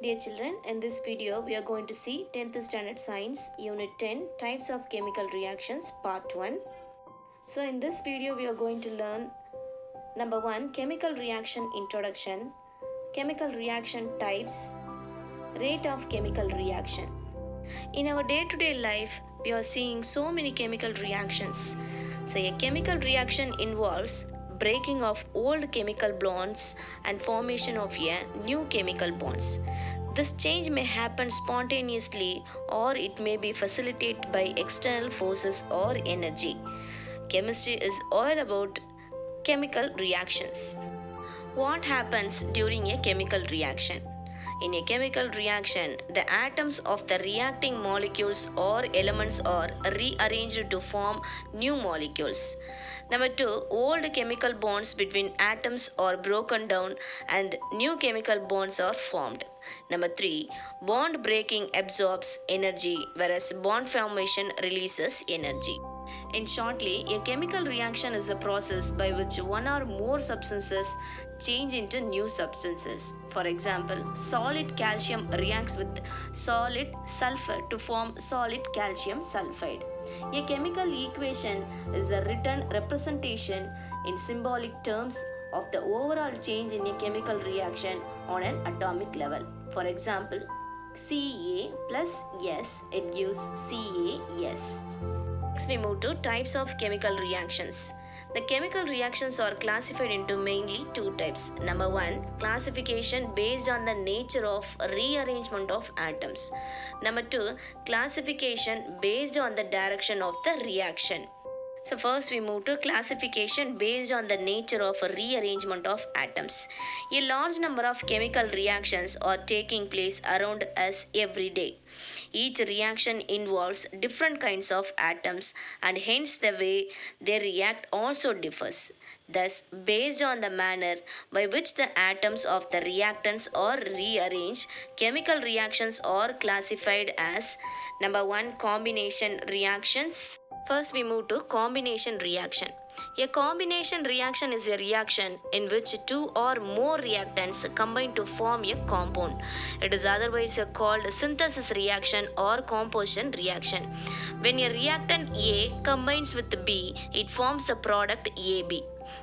Dear children, in this video we are going to see 10th standard science unit 10 types of chemical reactions part 1. So in this video we are going to learn number 1 chemical reaction introduction, chemical reaction types, rate of chemical reaction. In our day-to-day life we are seeing so many chemical reactions. So a chemical reaction involves breaking of old chemical bonds and formation of a new chemical bonds. This change may happen spontaneously or it may be facilitated by external forces or energy. Chemistry is all about chemical reactions. What happens during a chemical reaction? In a chemical reaction, the atoms of the reacting molecules or elements are rearranged to form new molecules. Number 2, old chemical bonds between atoms are broken down and new chemical bonds are formed. Number 3, bond breaking absorbs energy whereas bond formation releases energy. In shortly, a chemical reaction is the process by which one or more substances change into new substances. For example, solid calcium reacts with solid sulfur to form solid calcium sulfide. A chemical equation is the written representation in symbolic terms of the overall change in a chemical reaction on an atomic level. For example, Ca plus S, it gives CaS. Next we move to types of chemical reactions. The chemical reactions are classified into mainly two types. Number 1, classification based on the nature of rearrangement of atoms. Number 2, classification based on the direction of the reaction. So first we move to classification based on the nature of a rearrangement of atoms. A large number of chemical reactions are taking place around us every day. Each reaction involves different kinds of atoms and hence the way they react also differs. Thus, based on the manner by which the atoms of the reactants are rearranged, chemical reactions are classified as number 1, combination reactions. First we move to combination reaction. A combination reaction is a reaction in which two or more reactants combine to form a compound. It is otherwise called synthesis reaction or composition reaction. When a reactant A combines with B, it forms the product AB.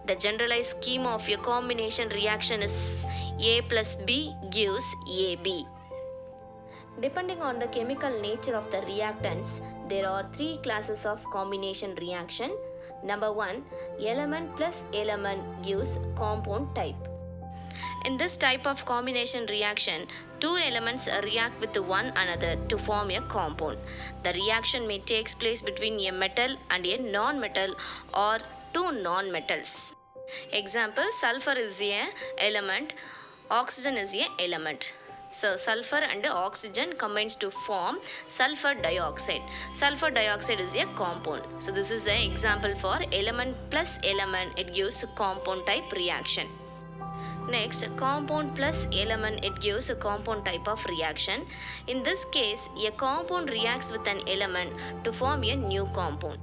The generalized schema of a combination reaction is A plus B gives AB. Depending on the chemical nature of the reactants, there are three classes of combination reaction. Number 1, element plus element gives compound type. In this type of combination reaction, two elements react with one another to form a compound. The reaction may take place between a metal and a non-metal or two non-metals. Example, sulfur is a element, oxygen is a element. So sulfur and oxygen combines to form sulfur dioxide. Sulfur dioxide is a compound. So this is the example for element plus element. It gives compound type reaction. Next, compound plus element, it gives a compound type of reaction. In this case, a compound reacts with an element to form a new compound.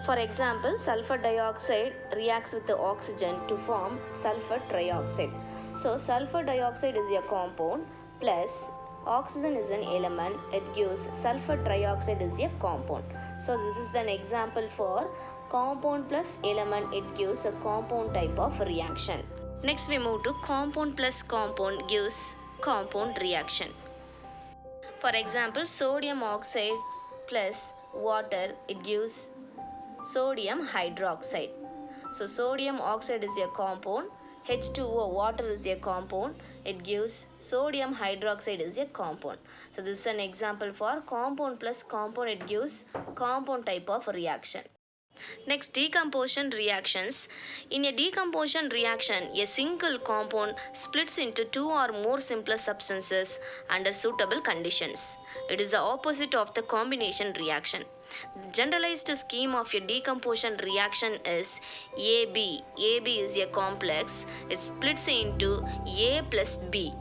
For example, sulfur dioxide reacts with the oxygen to form sulfur trioxide. So sulfur dioxide is a compound plus oxygen is an element, it gives sulfur trioxide is a compound. So this is an example for compound plus element, it gives a compound type of reaction. Next we move to compound plus compound gives compound reaction. For example, sodium oxide plus water, it gives sodium hydroxide. So sodium oxide is a compound, H2O water is a compound, it gives sodium hydroxide is a compound. So this is an example for compound plus compound, it gives compound type of reaction. Next, decomposition reactions. In a decomposition reaction, a single compound splits into two or more simpler substances under suitable conditions. It is the opposite of the combination reaction. The generalized scheme of a decomposition reaction is AB. AB is a complex. It splits into A plus B.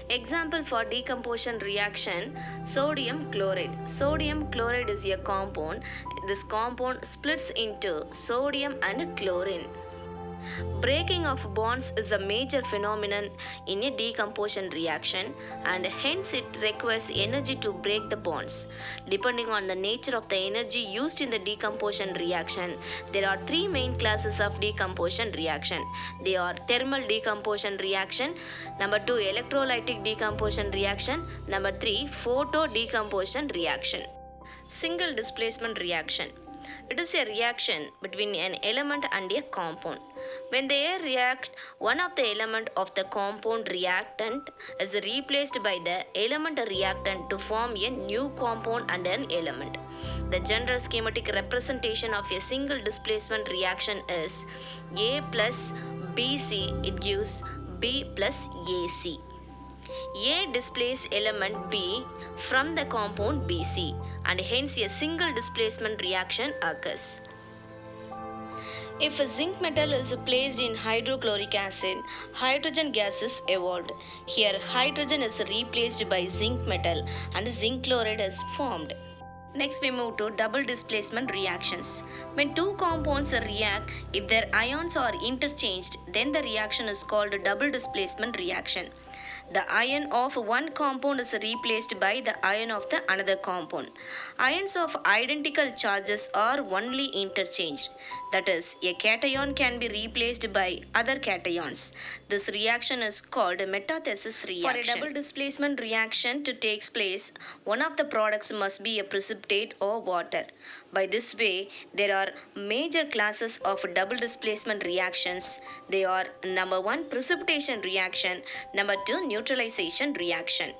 Example for decomposition reaction, sodium chloride. Sodium chloride is a compound. This compound splits into sodium and chlorine. Breaking of bonds is a major phenomenon in a decomposition reaction, and hence it requires energy to break the bonds. Depending on the nature of the energy used in the decomposition reaction, there are three main classes of decomposition reaction. They are thermal decomposition reaction, number 2 electrolytic decomposition reaction, number 3 photo decomposition reaction. Single displacement reaction. It is a reaction between an element and a compound. When they react, one of the element of the compound reactant is replaced by the element reactant to form a new compound and an element. The general schematic representation of a single displacement reaction is A plus BC. It gives B plus AC. A displaces element B from the compound BC, and hence a single displacement reaction occurs. If a zinc metal is placed in hydrochloric acid, hydrogen gas is evolved. Here hydrogen is replaced by zinc metal and zinc chloride is formed. Next we move to double displacement reactions. When two compounds react, if their ions are interchanged, then the reaction is called double displacement reaction. The ion of one compound is replaced by the ion of the another compound. Ions of identical charges are only interchanged. That is, a cation can be replaced by other cations. This reaction is called metathesis reaction. For a double displacement reaction to take place, one of the products must be a precipitate or water. By this way, there are major classes of double displacement reactions. They are number 1 precipitation reaction, number 2 neutralization reaction.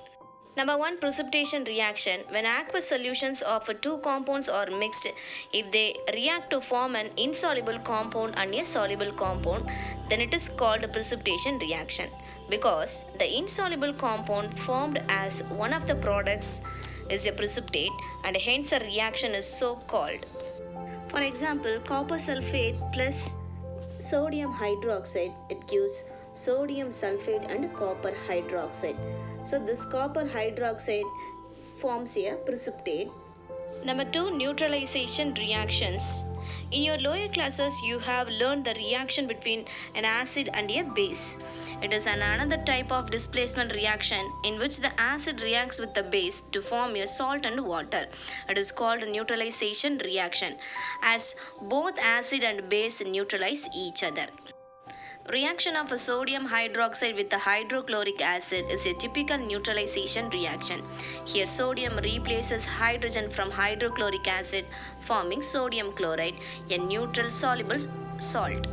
Number 1 precipitation reaction. When aqueous solutions of two compounds are mixed, if they react to form an insoluble compound and a soluble compound, then it is called a precipitation reaction, because the insoluble compound formed as one of the products is a precipitate, and hence a reaction is so called. For example, copper sulfate plus sodium hydroxide, it gives sodium sulfate and copper hydroxide. So this copper hydroxide forms a precipitate. Number 2 neutralization reactions. In your lower classes, you have learned the reaction between an acid and a base. It is another type of displacement reaction in which the acid reacts with the base to form a salt and water. It is called neutralization reaction, as both acid and base neutralize each other. Reaction of a sodium hydroxide with a hydrochloric acid is a typical neutralization reaction. Here sodium replaces hydrogen from hydrochloric acid, forming sodium chloride, a neutral soluble salt.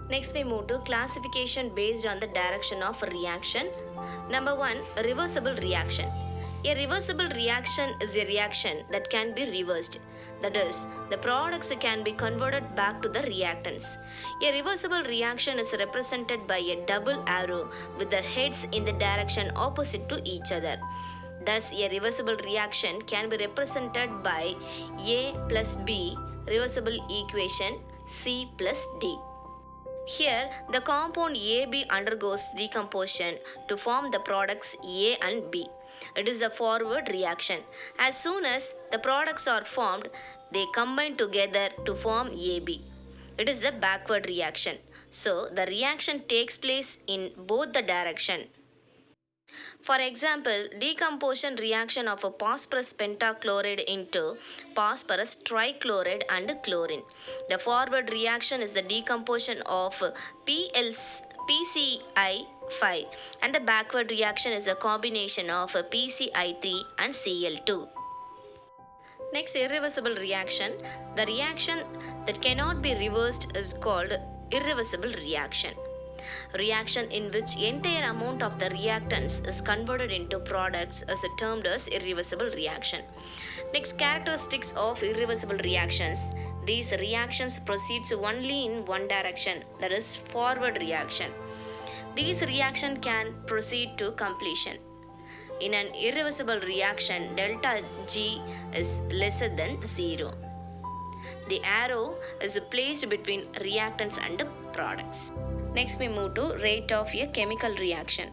Next we move to classification based on the direction of reaction. Number 1 reversible reaction. A reversible reaction is a reaction that can be reversed. That is, the products can be converted back to the reactants. A reversible reaction is represented by a double arrow with the heads in the direction opposite to each other. Thus, a reversible reaction can be represented by A plus B, reversible equation C plus D. Here, the compound AB undergoes decomposition to form the products A and B. It is the forward reaction. As soon as the products are formed, they combine together to form AB. It is the backward reaction. So, the reaction takes place in both the direction. For example, decomposition reaction of a phosphorus pentachloride into phosphorus trichloride and chlorine. The forward reaction is the decomposition of PCI5, and the backward reaction is a combination of PCI3 and Cl2. Next, irreversible reaction. The reaction that cannot be reversed is called irreversible reaction. Reaction in which entire amount of the reactants is converted into products is termed as irreversible reaction. Next, characteristics of irreversible reactions. These reactions proceeds only in one direction, that is forward reaction. These reaction can proceed to completion. In an irreversible reaction, delta G is lesser than 0. The arrow is placed between reactants and products. Next we move to rate of a chemical reaction.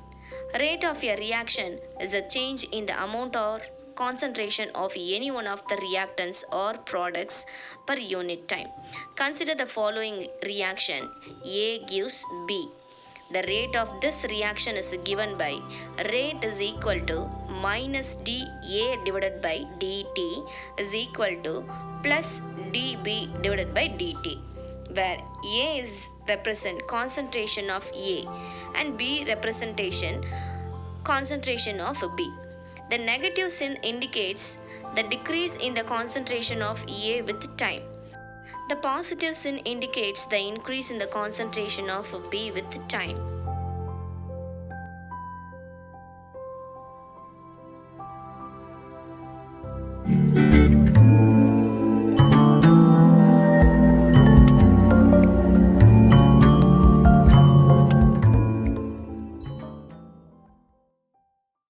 Rate of a reaction is a change in the amount or concentration of any one of the reactants or products per unit time. Consider the following reaction. A gives B. The rate of this reaction is given by rate is equal to minus dA divided by dt is equal to plus dB divided by dt, where A is represent concentration of A and B representation concentration of B. The negative sign indicates the decrease in the concentration of A with time. The positive sign indicates the increase in the concentration of B with time.